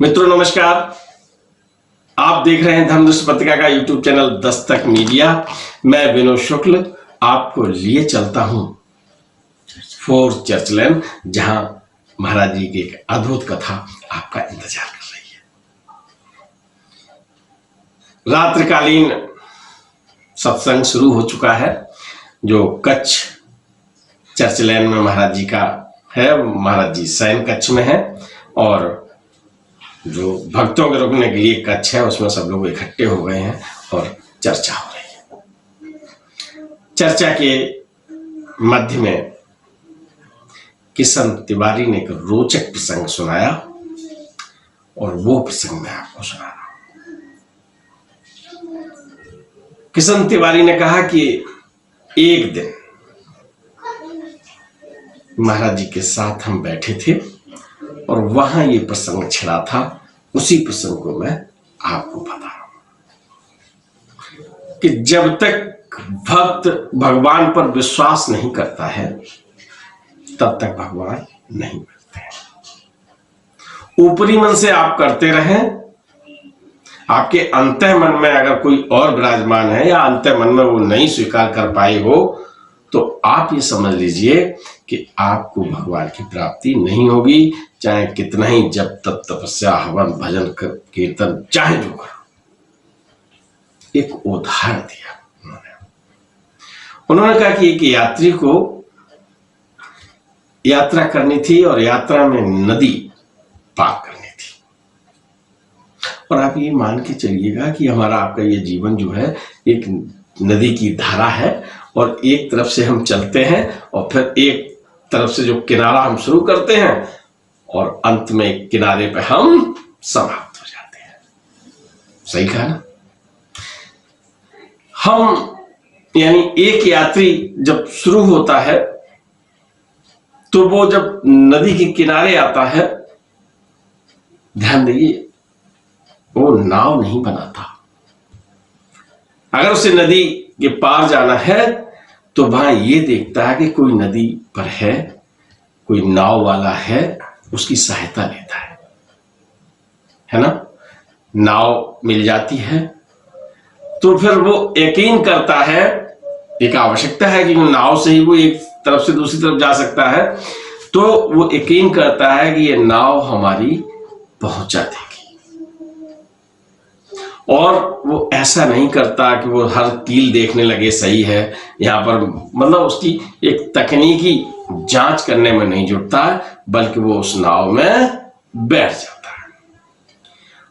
मित्रों नमस्कार। आप देख रहे हैं धर्मदृष्टि पत्रिका का यूट्यूब चैनल दस्तक मीडिया। मैं विनोद शुक्ल आपको लिए चलता हूं फोर्थ चर्च लैन, जहां महाराज जी की एक अद्भुत कथा आपका इंतजार कर रही है। रात्रिकालीन सत्संग शुरू हो चुका है, जो कच्छ चर्च लैन में महाराज जी का है। महाराज जी शयन कक्ष में है और जो भक्तों के रुकने के लिए कक्ष है उसमें सब लोग इकट्ठे हो गए हैं और चर्चा हो रही है। चर्चा के मध्य में किशन तिवारी ने एक रोचक प्रसंग सुनाया और वो प्रसंग मैं आपको सुना रहा हूं। किशन तिवारी ने कहा कि एक दिन महाराज जी के साथ हम बैठे थे और वहां ये प्रसंग छिड़ा था। उसी प्रसंग को मैं आपको बता रहा हूं कि जब तक भक्त भगवान पर विश्वास नहीं करता है तब तक भगवान नहीं मिलते हैं। ऊपरी मन से आप करते रहें, आपके अंतः मन में अगर कोई और विराजमान है या अंतः मन में वो नहीं स्वीकार कर पाए हो तो आप ये समझ लीजिए कि आपको भगवान की प्राप्ति नहीं होगी, चाहे कितना ही जप तप तपस्या हवन भजन कीर्तन चाहे जो करो। एक उदाहरण दिया उन्होंने कहा कि एक यात्री को यात्रा करनी थी और यात्रा में नदी पार करनी थी। और आप ये मान के चलिएगा कि हमारा आपका ये जीवन जो है एक नदी की धारा है और एक तरफ से हम चलते हैं और फिर एक तरफ से जो किनारा हम शुरू करते हैं और अंत में एक किनारे पे हम समाप्त हो जाते हैं। सही कहा ना? हम यानी एक यात्री जब शुरू होता है तो वो जब नदी के किनारे आता है, ध्यान दीजिए, वो नाव नहीं बनाता। अगर उसे नदी के पार जाना है तो वहां ये देखता है कि कोई नदी पर है, कोई नाव वाला है, उसकी सहायता लेता है ना? नाव मिल जाती है तो फिर वो यकीन करता है, एक आवश्यकता है कि नाव से ही वो एक तरफ से दूसरी तरफ जा सकता है, तो वो यकीन करता है कि ये नाव हमारी पहुंचा देगी। और वो ऐसा नहीं करता कि वो हर कील देखने लगे सही है यहां पर, मतलब उसकी एक तकनीकी जांच करने में नहीं जुटता है, बल्कि वो उस नाव में बैठ जाता है।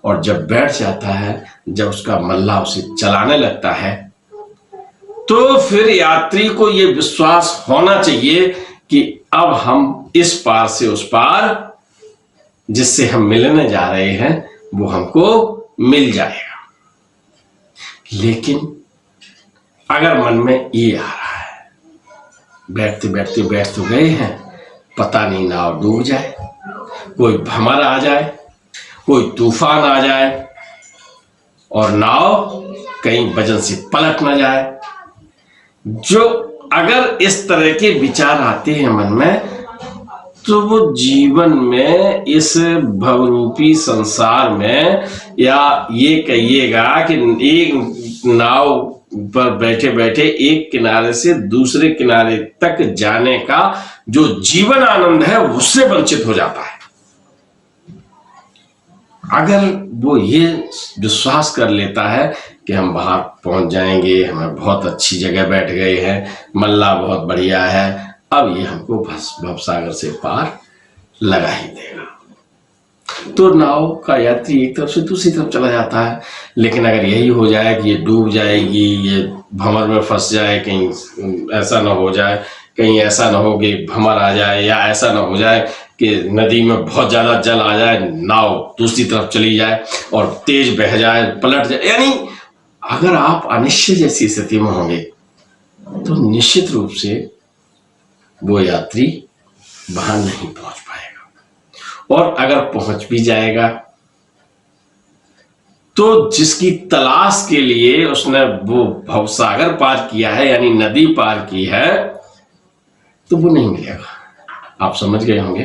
और जब बैठ जाता है, जब उसका मल्लाह उसे चलाने लगता है, तो फिर यात्री को ये विश्वास होना चाहिए कि अब हम इस पार से उस पार जिससे हम मिलने जा रहे हैं वो हमको मिल जाएगा। लेकिन अगर मन में ये आ रहा है, बैठते बैठते बैठ तो गए हैं, पता नहीं नाव डूब जाए, कोई भंवर आ जाए, कोई तूफान आ जाए और नाव कहीं वजन से पलट ना जाए, जो अगर इस तरह के विचार आते हैं मन में, तो वो जीवन में इस भवरूपी संसार में, या ये कहिएगा कि एक नाव पर बैठे बैठे एक किनारे से दूसरे किनारे तक जाने का जो जीवन आनंद है उससे वंचित हो जाता है। अगर वो ये विश्वास कर लेता है कि हम बाहर पहुंच जाएंगे, हमें बहुत अच्छी जगह बैठ गए हैं, मल्लाह बहुत बढ़िया है, अब ये हमको भवसागर से पार लगा ही देगा, तो नाव का यात्री एक तरफ से दूसरी तरफ चला जाता है। लेकिन अगर यही हो जाए कि ये डूब जाएगी, ये भंवर में फंस जाए, कहीं ऐसा ना हो जाए, कहीं ऐसा ना हो कि भंवर आ जाए, या ऐसा ना हो जाए कि नदी में बहुत ज्यादा जल आ जाए, नाव दूसरी तरफ चली जाए और तेज बह जाए, पलट जाए, यानी अगर आप अनिश्चित जैसी स्थिति में होंगे तो निश्चित रूप से वो यात्री वहां नहीं पहुंच पाएगा। और अगर पहुंच भी जाएगा तो जिसकी तलाश के लिए उसने वो भवसागर पार किया है, यानी नदी पार की है, तो वो नहीं मिलेगा। आप समझ गए होंगे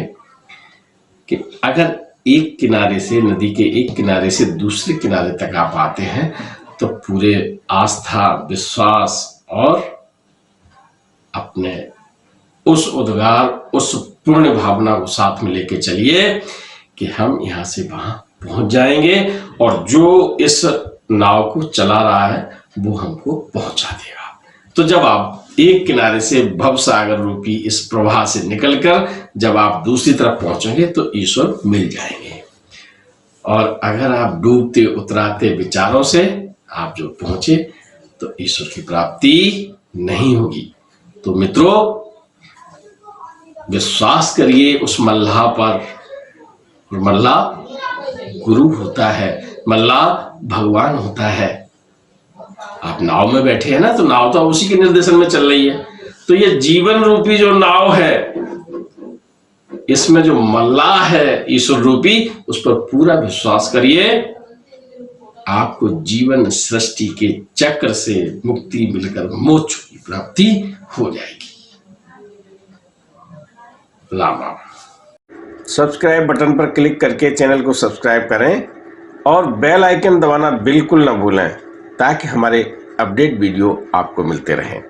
कि अगर एक किनारे से, नदी के एक किनारे से दूसरे किनारे तक आप आते हैं तो पूरे आस्था, विश्वास और अपने उस उद्गार, उस पूर्ण भावना को साथ में लेके चलिए कि हम यहाँ से वहां पहुंच जाएंगे और जो इस नाव को चला रहा है वो हमको पहुंचा देगा। तो जब आप एक किनारे से भव सागर रूपी इस प्रवाह से निकलकर जब आप दूसरी तरफ पहुंचेंगे तो ईश्वर मिल जाएंगे। और अगर आप डूबते उतराते विचारों से आप जो पहुंचे तो ईश्वर की प्राप्ति नहीं होगी। तो मित्रों, विश्वास करिए उस मल्लाह पर। मल्लाह गुरु होता है, मल्लाह भगवान होता है। आप नाव में बैठे हैं ना, तो नाव तो उसी के निर्देशन में चल रही है। तो ये जीवन रूपी जो नाव है, इसमें जो मल्लाह है ईश्वर रूपी, उस पर पूरा विश्वास करिए। आपको जीवन सृष्टि के चक्र से मुक्ति मिलकर मोक्ष की प्राप्ति हो जाएगी। राम राम। सब्सक्राइब बटन पर क्लिक करके चैनल को सब्सक्राइब करें और बेल आइकन दबाना बिल्कुल ना भूलें ताकि हमारे अपडेट वीडियो आपको मिलते रहें।